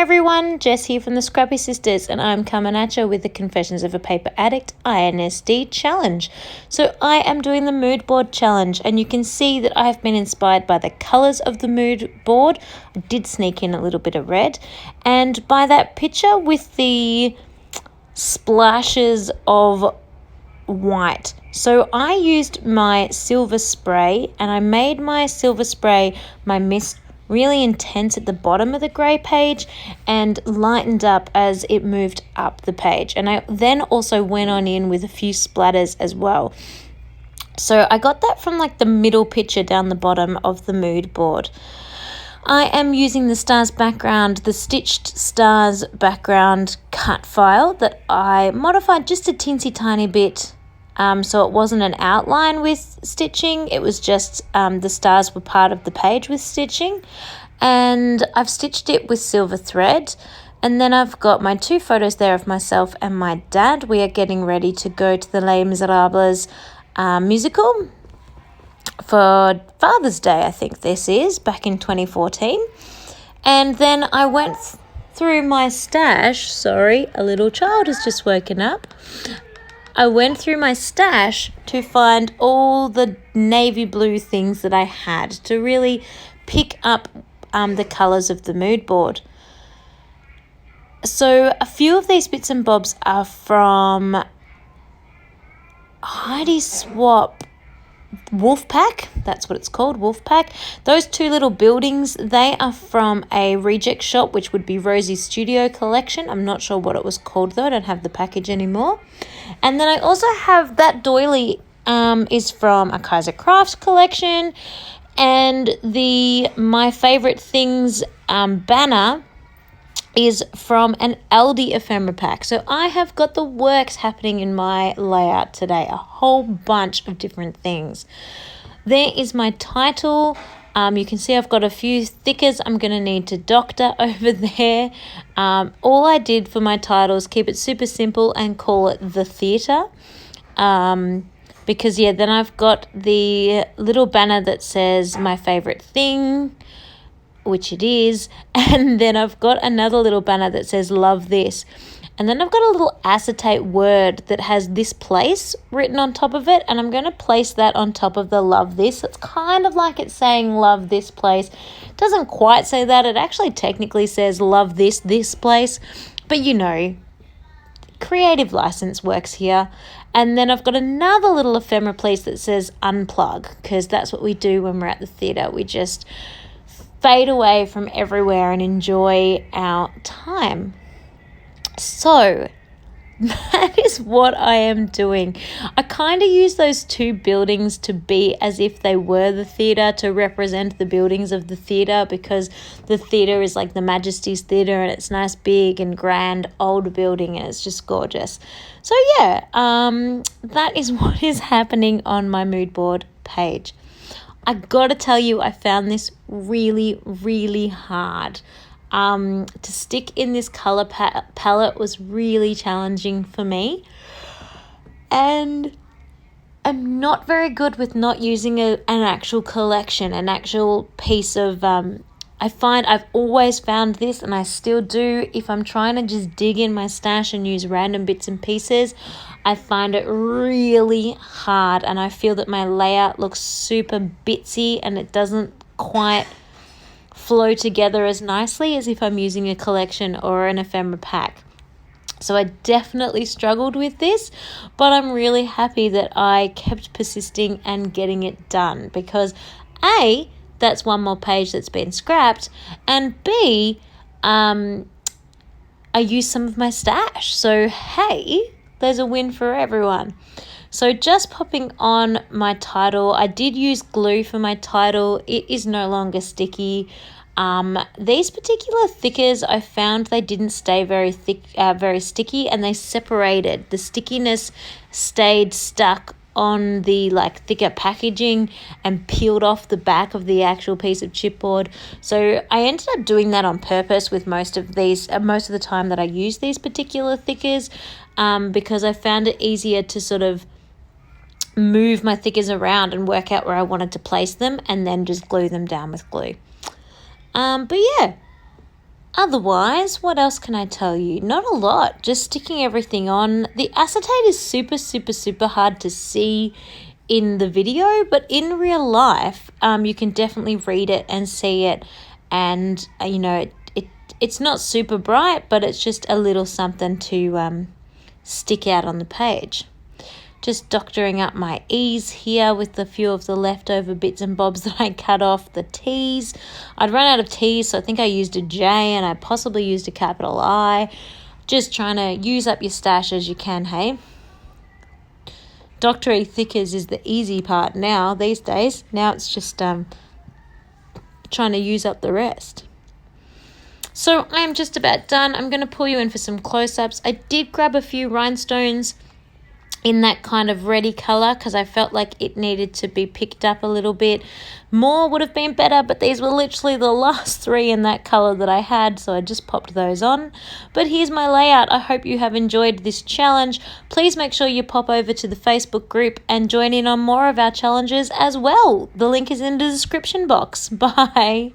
everyone, Jess here from the Scrappy Sisters, and I'm coming at you with the Confessions of a Paper Addict iNSD challenge. So I am doing the mood board challenge, and you can see that I've been inspired by the colours of the mood board. I did sneak in a little bit of red, and by that picture with the splashes of white. So I used my silver spray, and I made my silver spray, my mist, really intense at the bottom of the grey page and lightened up as it moved up the page. And I then also went on in with a few splatters as well. So I got that from like the middle picture down the bottom of the mood board. I am using the stars background, the stitched stars background cut file that I modified just a teensy tiny bit. So it wasn't an outline with stitching, it was just the stars were part of the page with stitching, and I've stitched it with silver thread. And then I've got my two photos there of myself and my dad. We are getting ready to go to the Les Miserables musical for Father's Day, I think this is, back in 2014. And then I went through my stash, sorry, a little child has just woken up. I went through my stash to find all the navy blue things that I had to really pick up the colours of the mood board. So a few of these bits and bobs are from Heidi Swap Wolfpack, that's what it's called, Wolfpack. Those two little buildings, they are from a reject shop, which would be Rosie's Studio Collection. I'm not sure what it was called though, I don't have the package anymore. And then I also have that doily is from a Kaiser Crafts collection, and the My Favorite Things banner is from an Aldi ephemera pack. So I have got the works happening in my layout today, a whole bunch of different things. There is my title. You can see I've got a few stickers I'm going to need to doctor over there. All I did for my title is keep it super simple and call it The Theatre. Because, yeah, then I've got the little banner that says My Favorite Thing, which it is, and then I've got another little banner that says Love This, and then I've got a little acetate word that has This Place written on top of it, and I'm going to place that on top of the Love This. It's kind of like it's saying Love This Place. It doesn't quite say that. It actually technically says Love This Place, but you know, creative license works here. And then I've got another little ephemera piece that says Unplug, because that's what we do when we're at the theatre. We just fade away from everywhere and enjoy our time. So that is what I am doing. I kind of use those two buildings to be as if they were the theatre, to represent the buildings of the theatre, because the theatre is like the Majesty's Theatre, and it's nice, big and grand old building, and it's just gorgeous. So yeah, that is what is happening on my mood board page. I gotta tell you, I found this really, really hard. To stick in this colour palette was really challenging for me. And I'm not very good with not using an actual collection, an actual piece of... I find I've always found this, and I still do, if I'm trying to just dig in my stash and use random bits and pieces, I find it really hard, and I feel that my layout looks super bitsy and it doesn't quite flow together as nicely as if I'm using a collection or an ephemera pack. So I definitely struggled with this, but I'm really happy that I kept persisting and getting it done, because A, that's one more page that's been scrapped, and B, I used some of my stash. So hey, there's a win for everyone. So just popping on my title, I did use glue for my title. It is no longer sticky. These particular thickers, I found they didn't stay very thick, very sticky, and they separated. The stickiness stayed stuck on the like thicker packaging and peeled off the back of the actual piece of chipboard. So I ended up doing that on purpose with most of these, most of the time that I use these particular thickers, because I found it easier to sort of move my thickers around and work out where I wanted to place them, and then just glue them down with glue. But yeah, Otherwise, what else can I tell you? Not a lot, just sticking everything on. The acetate is super, super, super hard to see in the video, but in real life, you can definitely read it and see it. And, it's not super bright, but it's just a little something to stick out on the page. Just doctoring up my E's here with a few of the leftover bits and bobs that I cut off. The T's, I'd run out of T's, so I think I used a J and I possibly used a capital I. Just trying to use up your stash as you can, hey? Doctory thickers is the easy part now these days. Now it's just trying to use up the rest. So I'm just about done. I'm going to pull you in for some close-ups. I did grab a few rhinestones in that kind of reddy colour because I felt like it needed to be picked up a little bit. More would have been better, but these were literally the last 3 in that colour that I had, so I just popped those on. But here's my layout. I hope you have enjoyed this challenge. Please make sure you pop over to the Facebook group and join in on more of our challenges as well. The link is in the description box. Bye.